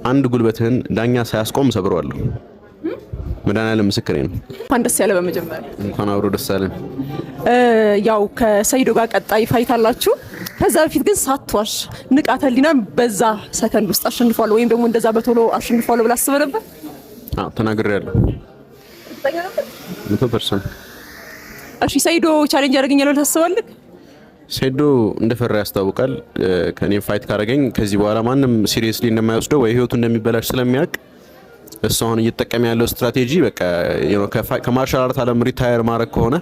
አንድ ጉልበትህን ዳኛ ሳያስቆም ሰብረዋለሁ። መድኃኒዓለም ምስክሬ ነው። እንኳን ደስ ያለ። በመጀመሪያ እንኳን አብሮ ደስ አለን። ያው ከሰይዶ ጋር ቀጣይ ፋይት አላችሁ። ከዛ በፊት ግን ሳትዋሽ ንቃተ ህሊና በዛ ሰከንድ ውስጥ አሸንፏል ወይም ደግሞ እንደዛ በቶሎ አሸንፏል ብላ አስበህ ነበር? አዎ ተናግሬያለሁ። 100%። እሺ ሰይዶ ቻሌንጅ ያደርገኛል ብለህ ታስባለህ? ሰይዶ እንደፈራ ያስታውቃል። ከኔ ፋይት ካረገኝ ከዚህ በኋላ ማንም ሲሪየስሊ እንደማይወስደው ወይ ህይወቱ እንደሚበላሽ ስለሚያውቅ እሱ አሁን እየተጠቀመ ያለው ስትራቴጂ በቃ ከማርሻል አርት ዓለም ሪታየር ማድረግ ከሆነ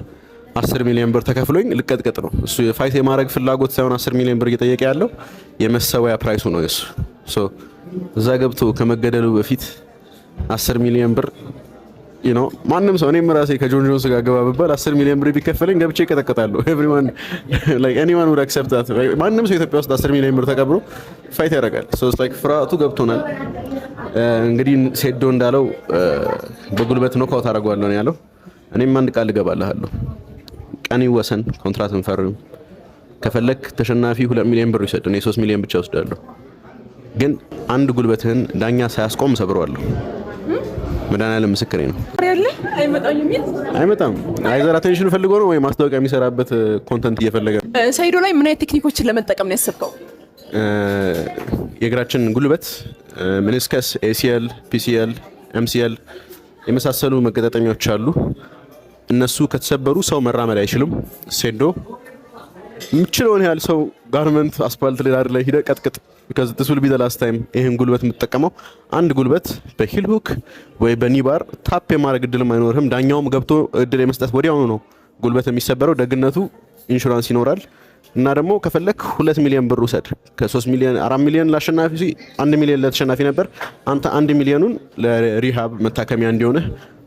10 ሚሊዮን ብር ተከፍሎኝ ልቀጥቀጥ ነው። እሱ ፋይት የማድረግ ፍላጎት ሳይሆን 10 ሚሊዮን ብር እየጠየቀ ያለው የመሰወያ ፕራይሱ ነው እሱ። እዛ ገብቶ ከመገደሉ በፊት 10 ሚሊዮን ብር ማንም ሰው እኔም ራሴ ከጆን ጆንስ ጋር ገባ ብባል 10 ሚሊዮን ብር ቢከፈለኝ ገብቼ እቀጠቀጣለሁ። ኤቭሪዋን ላይክ ኤኒዋን ውድ አክሰፕት ዳት። ማንም ሰው ኢትዮጵያ ውስጥ 10 ሚሊዮን ብር ተቀብሎ ፋይት ያደርጋል። ፍርሃቱ ገብቶናል። እንግዲህ ሴዶ እንዳለው በጉልበት ነው ካውት አደርገዋለሁ ነው ያለው። እኔም አንድ ቃል እገባልሃለሁ። ቀን ይወሰን፣ ኮንትራት እንፈርም። ከፈለክ ተሸናፊ 2 ሚሊዮን ብር ይሰጥ፣ እኔ 3 ሚሊዮን ብቻ ወስዳለሁ። ግን አንድ ጉልበትህን ዳኛ ሳያስቆም ሰብረዋለሁ። መድኃኒዓለም ምስክሬ ነው። አይመጣም። አይዘር አቴንሽን ፈልጎ ነው ወይ ማስታወቂያ የሚሰራበት ኮንተንት እየፈለገ ነው። ሰይዶ ላይ ምን አይነት ቴክኒኮችን ለመጠቀም ነው ያሰብከው? የእግራችን ጉልበት ሚኒስከስ፣ ኤሲኤል፣ ፒሲኤል፣ ኤምሲኤል የመሳሰሉ መገጣጠሚያዎች አሉ። እነሱ ከተሰበሩ ሰው መራመድ አይችልም። ሰይዶ የምችለውን ያህል ሰው ጋርመንት አስፋልት ላይ ሄደ ቀጥቅጥ። because this will be the last time ይሄን ጉልበት የምትጠቀመው። አንድ ጉልበት በሂል ሁክ ወይ በኒባር ታፕ የማድረግ እድል አይኖርህም። ዳኛውም ገብቶ እድል የመስጠት ወዲያውኑ ነው ጉልበት የሚሰበረው። ደግነቱ ኢንሹራንስ ይኖራል እና ደግሞ ከፈለክ 2 ሚሊዮን ብር ውሰድ። ከ3 ሚሊዮን 4 ሚሊዮን ለአሸናፊ 1 ሚሊዮን ለተሸናፊ ነበር። አንተ 1 ሚሊዮኑን ለሪሃብ መታከሚያ እንዲሆነ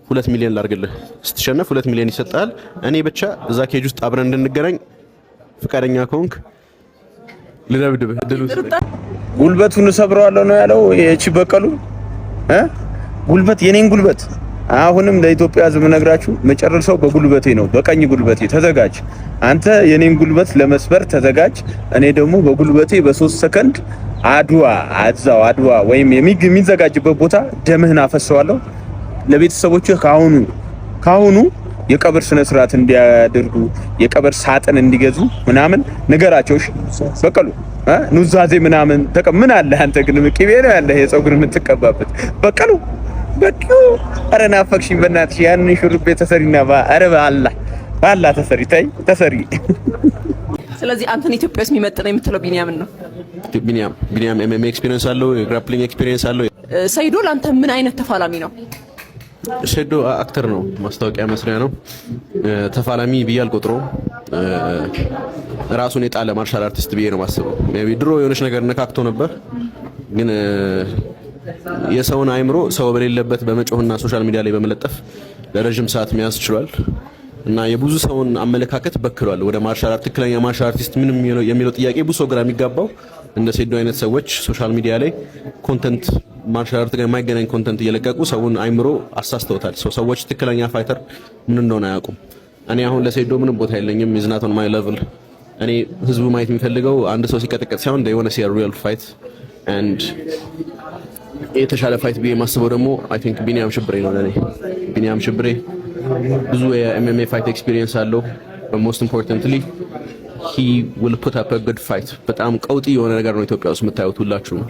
2 ሚሊዮን ላርግልህ። ስትሸነፍ 2 ሚሊዮን ይሰጣል። እኔ ብቻ እዛ ኬጅ ውስጥ አብረን እንድንገናኝ ፍቃደኛ ከሆንክ ልደብድብህ። ጉልበቱን ሰብረዋለሁ ነው ያለው። እቺ በቀሉ ጉልበት የኔን ጉልበት አሁንም ለኢትዮጵያ ሕዝብ ነግራችሁ መጨረሻው በጉልበቴ ነው። በቀኝ ጉልበቴ ተዘጋጅ። አንተ የኔን ጉልበት ለመስበር ተዘጋጅ። እኔ ደግሞ በጉልበቴ በ3 ሰከንድ አድዋ ወይም የሚዘጋጅበት ቦታ ደምህን አፈሰዋለሁ። ለቤተሰቦችህ ካሁኑ የቀብር ስነ ስርዓት እንዲያደርጉ የቀብር ሳጥን እንዲገዙ ምናምን ንገራቸው። በቀሉ ኑዛዜ ምናምን ምን አለ አንተ ግን ቅቤ ነው ያለ የፀጉር የምትቀባበት በቀሉ ኧረ ናፈቅሽኝ በእናትሽ። ያንን ሹሩቤ ተሰሪና ኧረ በአላህ ተሰሪ። ስለዚህ አንተን ኢትዮጵያ ውስጥ የሚመጥነው የምትለው ቢኒያምን ነው? ቢኒያም ኤምኤምኤ ኤክስፒሪየንስ አለው፣ የግራፕሊንግ ኤክስፒሪየንስ አለው። ሰይዶ ለአንተ ምን አይነት ተፋላሚ ነው? ሰይዶ አክተር ነው፣ ማስታወቂያ መስሪያ ነው። ተፋላሚ ብዬ አልቆጥረውም። ራሱን የጣለ ማርሻል አርቲስት ብዬ ነው ማስበው። ሜቢ ድሮ የሆነች ነገር ነካክቶ ነበር፣ ግን የሰውን አይምሮ ሰው በሌለበት በመጮህና ሶሻል ሚዲያ ላይ በመለጠፍ ለረጅም ሰዓት መያዝ ችሏል እና የብዙ ሰውን አመለካከት በክሏል። ወደ ማርሻል አርት ትክክለኛ ማርሻል አርቲስት ምን የሚለው ጥያቄ ብዙ ሰው ግራ የሚጋባው እንደ ሰይዶ አይነት ሰዎች ሶሻል ሚዲያ ላይ ኮንተንት ማርሻል አርት ጋር የማይገናኝ ኮንተንት እየለቀቁ ሰውን አይምሮ አሳስተውታል። ሰዎች ትክክለኛ ፋይተር ምን እንደሆነ አያውቁም። እኔ አሁን ለሰይዶ ምንም ቦታ የለኝም። is not on my level። እኔ ህዝቡ ማየት የሚፈልገው አንድ ሰው ሲቀጠቀጥ ሳይሆን they want to see a real fight and የተሻለ ፋይት ብዬ የማስበው ደግሞ አይ ቲንክ ቢኒያም ሽብሬ ነው። ለኔ ቢኒያም ሽብሬ ብዙ የኤምኤምኤ ፋይት ኤክስፒሪየንስ አለው። most importantly he will put up a good fight። በጣም ቀውጢ የሆነ ነገር ነው ኢትዮጵያ ውስጥ የምታዩት ሁላችሁም።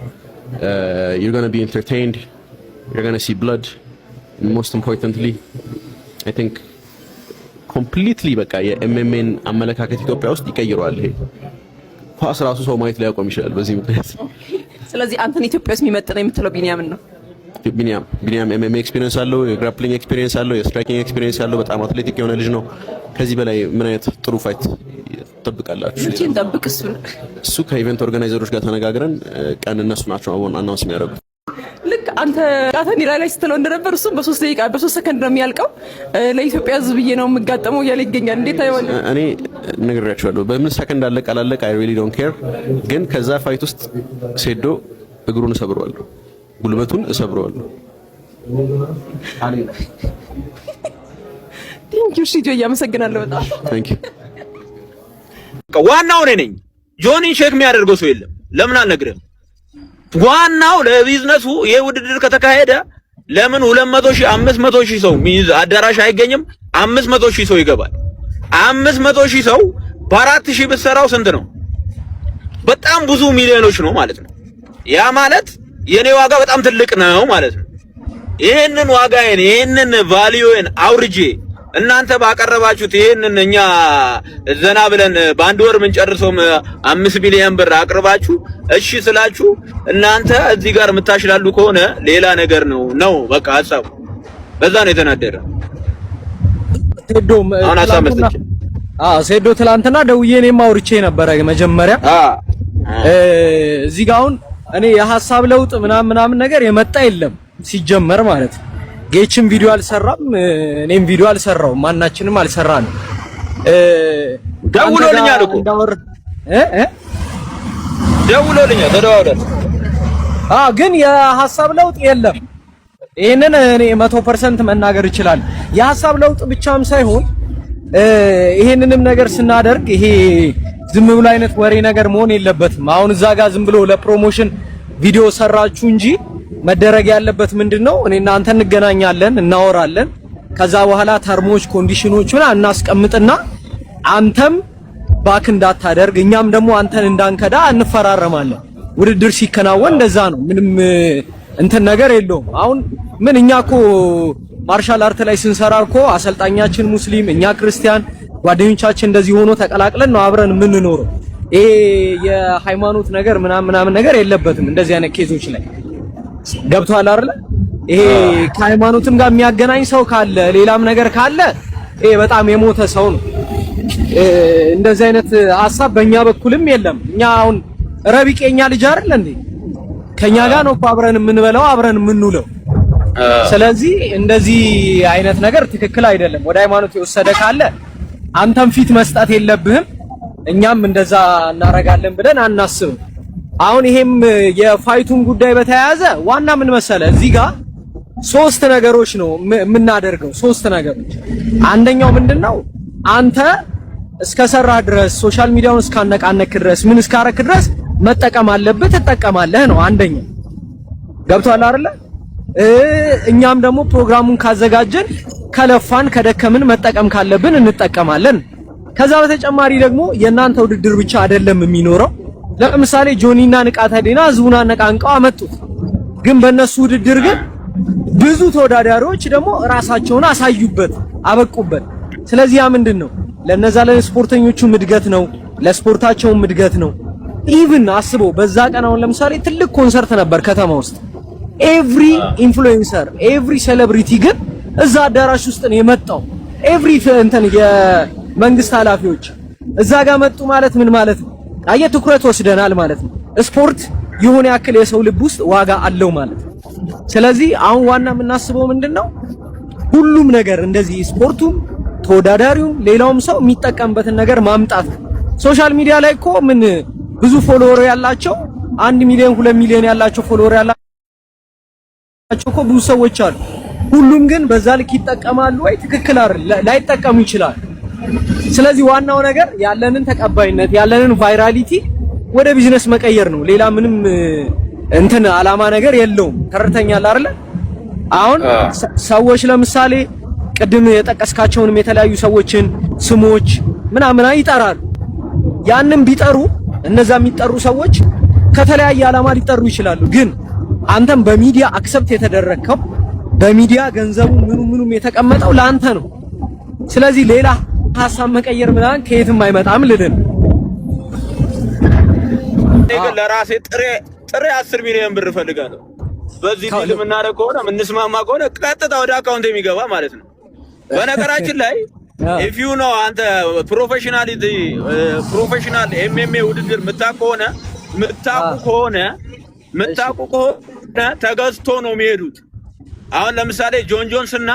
You're going to be entertained, you're going to see blood, and most importantly I think completely በቃ የኤምኤምኤን አመለካከት ኢትዮጵያ ውስጥ ይቀይረዋል። ይሄ ኳስ ራሱ ሰው ማየት ላይ ያቆም ይችላል በዚህ ምክንያት። ስለዚህ አንተን ኢትዮጵያ ውስጥ የሚመጥነው የምትለው ቢኒያምን ነው? ቢኒያም ኤምኤምኤ ኤክስፒሪየንስ አለው፣ የግራፕሊንግ ኤክስፒሪየንስ አለው፣ የስትራይኪንግ ኤክስፒሪየንስ አለው። በጣም አትሌቲክ የሆነ ልጅ ነው። ከዚህ በላይ ምን አይነት ጥሩ ፋይት ትጠብቃላችሁ? እሱ ከኢቨንት ኦርጋናይዘሮች ጋር ተነጋግረን ቀን እነሱ ናቸው አሁን አናውንስ የሚያደርጉት። ልክ አንተ ቃተኒራ ላይ ስትለው እንደነበር እሱም በ3 ደቂቃ በ3 ሰከንድ ነው የሚያልቀው። ለኢትዮጵያ ሕዝብ ብዬ ነው የምጋጠመው እያለ ይገኛል። እንዴት አይሆንም? እኔ ነግሬያቸዋለሁ። በምን ሰከንድ አለቀ አላለቀ I really don't care። ግን ከዛ ፋይት ውስጥ ሰይዶ እግሩን እሰብረዋለሁ፣ ጉልበቱን እሰብረዋለሁ። ቴንኪው ሺጆ፣ እያመሰግናለሁ በጣም ቴንኪው። ዋናው እኔ ነኝ። ጆኒን ሼክ የሚያደርገው ሰው የለም። ለምን አልነግርህም? ዋናው ለቢዝነሱ ይሄ ውድድር ከተካሄደ ለምን 200 ሺህ 500 ሺህ ሰው ሚይዝ አዳራሽ አይገኝም? 500 ሺህ ሰው ይገባል። 500 ሺህ ሰው በ4000 ብትሰራው ስንት ነው? በጣም ብዙ ሚሊዮኖች ነው ማለት ነው። ያ ማለት የኔ ዋጋ በጣም ትልቅ ነው ማለት ነው። ይሄንን ዋጋዬን ይሄንን ቫልዩን አውርጄ እናንተ ባቀረባችሁት ይሄንን እኛ ዘና ብለን በአንድ ወር ምን ጨርሰው 5 ቢሊዮን ብር አቅርባችሁ እሺ ስላችሁ እናንተ እዚህ ጋር የምታሽላሉ ከሆነ ሌላ ነገር ነው በቃ ሐሳቡ በዛ ነው የተናደረ። ሴዶም ሴዶ ትላንትና ደውዬ እኔም አውርቼ ነበረ መጀመሪያ እዚህ ጋር አሁን እኔ የሐሳብ ለውጥ ምናምን ነገር የመጣ የለም ሲጀመር ማለት ነው። ጌችም ቪዲዮ አልሰራም እኔም ቪዲዮ አልሰራውም ማናችንም አልሰራንም። ደውሎልኛል እኮ ደውሎልኛል ተደዋውለን ግን የሐሳብ ለውጥ የለም። ይሄንን እኔ 100% መናገር ይችላል። የሐሳብ ለውጥ ብቻም ሳይሆን ይሄንንም ነገር ስናደርግ ይሄ ዝም ብሎ አይነት ወሬ ነገር መሆን የለበትም። አሁን እዛ ጋር ዝም ብሎ ለፕሮሞሽን ቪዲዮ ሰራችሁ እንጂ መደረግ ያለበት ምንድነው? እኔና አንተ እንገናኛለን፣ እናወራለን። ከዛ በኋላ ተርሞች ኮንዲሽኖች እናስቀምጥና አንተም ባክ እንዳታደርግ እኛም ደግሞ አንተን እንዳንከዳ እንፈራረማለን። ውድድር ሲከናወን እንደዛ ነው። ምንም እንትን ነገር የለውም። አሁን ምን እኛኮ ማርሻል አርት ላይ ስንሰራ እኮ አሰልጣኛችን ሙስሊም እኛ ክርስቲያን ጓደኞቻችን እንደዚህ ሆኖ ተቀላቅለን ነው አብረን የምንኖረው። ይሄ የሃይማኖት ነገር ምናምን ነገር የለበትም እንደዚህ አይነት ኬዞች ላይ ገብቷል አይደል? ይሄ ከሃይማኖትም ጋር የሚያገናኝ ሰው ካለ ሌላም ነገር ካለ ይሄ በጣም የሞተ ሰው ነው። እንደዚህ አይነት ሐሳብ በእኛ በኩልም የለም። እኛ አሁን ረቢቄኛ ልጅ አይደል እንዴ? ከኛ ጋር ነው አብረን የምንበላው አብረን የምንውለው። ስለዚህ እንደዚህ አይነት ነገር ትክክል አይደለም። ወደ ሃይማኖት የወሰደ ካለ አንተም ፊት መስጠት የለብህም። እኛም እንደዛ እናረጋለን ብለን አናስብም። አሁን ይሄም የፋይቱን ጉዳይ በተያያዘ ዋና ምን መሰለ እዚህ ጋር 3 ነገሮች ነው የምናደርገው። 3 ነገሮች። አንደኛው ምንድነው አንተ እስከሰራህ ድረስ ሶሻል ሚዲያውን እስካነቃነክ ድረስ ምን እስካረክ ድረስ መጠቀም አለብህ፣ ትጠቀማለህ ነው አንደኛው። ገብቷል አይደለ? እኛም ደግሞ ፕሮግራሙን ካዘጋጀን ከለፋን ከደከምን መጠቀም ካለብን እንጠቀማለን። ከዛ በተጨማሪ ደግሞ የእናንተ ውድድር ብቻ አይደለም የሚኖረው። ለምሳሌ ጆኒና ንቃተ ህሊና ህዝቡን አነቃንቀው አመጡት። ግን በእነሱ ውድድር ግን ብዙ ተወዳዳሪዎች ደግሞ ራሳቸውን አሳዩበት፣ አበቁበት። ስለዚህ ያ ምንድነው ለነዛ ለስፖርተኞቹ እድገት ነው፣ ለስፖርታቸውም እድገት ነው። ኢቭን አስበው በዛ ቀን አሁን ለምሳሌ ትልቅ ኮንሰርት ነበር ከተማ ውስጥ። ኤቭሪ ኢንፍሉዌንሰር ኤቭሪ ሴሌብሪቲ ግን እዛ አዳራሽ ውስጥ ነው የመጣው። ኤቭሪ እንትን የመንግስት ኃላፊዎች እዛ ጋር መጡ ማለት ምን ማለት ነው? አየህ ትኩረት ወስደናል ማለት ነው። ስፖርት የሆነ ያክል የሰው ልብ ውስጥ ዋጋ አለው ማለት ነው። ስለዚህ አሁን ዋና የምናስበው ምንድነው ሁሉም ነገር እንደዚህ ስፖርቱም ተወዳዳሪውም ሌላውም ሰው የሚጠቀምበትን ነገር ማምጣት። ሶሻል ሚዲያ ላይ እኮ ምን ብዙ ፎሎወር ያላቸው 1 ሚሊዮን 2 ሚሊዮን ያላቸው ፎሎወር ያላቸው እኮ ብዙ ሰዎች አሉ። ሁሉም ግን በዛ ልክ ይጠቀማሉ ወይ? ትክክል አይደል? ላይጠቀሙ ይችላል። ስለዚህ ዋናው ነገር ያለንን ተቀባይነት ያለንን ቫይራሊቲ ወደ ቢዝነስ መቀየር ነው። ሌላ ምንም እንትን አላማ ነገር የለውም። ተረተኛል አይደል? አሁን ሰዎች ለምሳሌ ቅድም የጠቀስካቸውንም የተለያዩ ሰዎችን ስሞች ምናምን ይጠራሉ። ያንን ቢጠሩ እነዛ የሚጠሩ ሰዎች ከተለያየ አላማ ሊጠሩ ይችላሉ። ግን አንተም በሚዲያ አክሰፕት የተደረከው በሚዲያ ገንዘቡ ምኑም የተቀመጠው ለአንተ ነው። ስለዚህ ሌላ ሐሳብ መቀየር ምናምን ከየትም አይመጣም ልልን ለራሴ ጥሬ 10 ሚሊዮን ብር ፈልጋለሁ። በዚህ ዲል የምናደርግ ከሆነ የምንስማማ ከሆነ ቀጥታ ወደ አካውንት የሚገባ ማለት ነው። በነገራችን ላይ if you know አንተ ፕሮፌሽናል MMA ውድድር የምታውቁ ከሆነ ተገዝቶ ነው የሚሄዱት። አሁን ለምሳሌ ጆን ጆንስ እና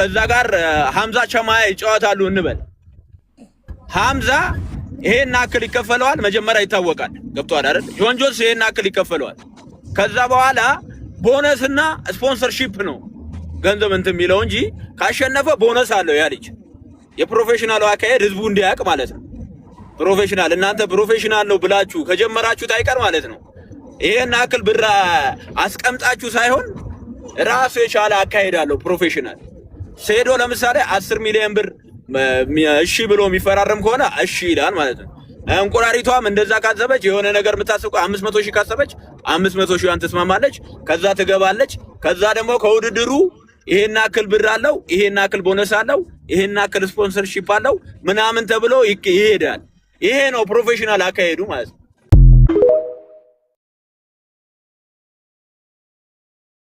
እዛ ጋር ሐምዛ ቸማያ ይጫወታሉ እንበል። ሐምዛ ይሄን አክል ይከፈለዋል፣ መጀመሪያ ይታወቃል። ገብቷል አይደል? ጆን ጆንስ ይሄን አክል ይከፈለዋል። ከዛ በኋላ ቦነስና ስፖንሰርሺፕ ነው ገንዘብ እንትን የሚለው እንጂ ካሸነፈ ቦነስ አለው ያ ልጅ። የፕሮፌሽናል አካሄድ ህዝቡ እንዲያውቅ ማለት ነው። ፕሮፌሽናል እናንተ ፕሮፌሽናል ነው ብላችሁ ከጀመራችሁት አይቀር ማለት ነው ይሄን አክል ብር አስቀምጣችሁ ሳይሆን ራሱ የቻለ አካሄዳለሁ ፕሮፌሽናል ሴዶ ለምሳሌ 10 ሚሊዮን ብር እሺ ብሎ የሚፈራረም ከሆነ እሺ ይላል ማለት ነው። እንቁራሪቷም እንደዛ ካሰበች የሆነ ነገር የምታስበው 500 ሺህ ካሰበች 500 ሺህን ትስማማለች። ከዛ ትገባለች። ከዛ ደግሞ ከውድድሩ ይሄን አክል ብር አለው፣ ይሄን አክል ቦነስ አለው፣ ይሄን አክል ስፖንሰርሺፕ አለው ምናምን ተብሎ ይሄዳል። ይሄ ነው ፕሮፌሽናል አካሄዱ ማለት ነው።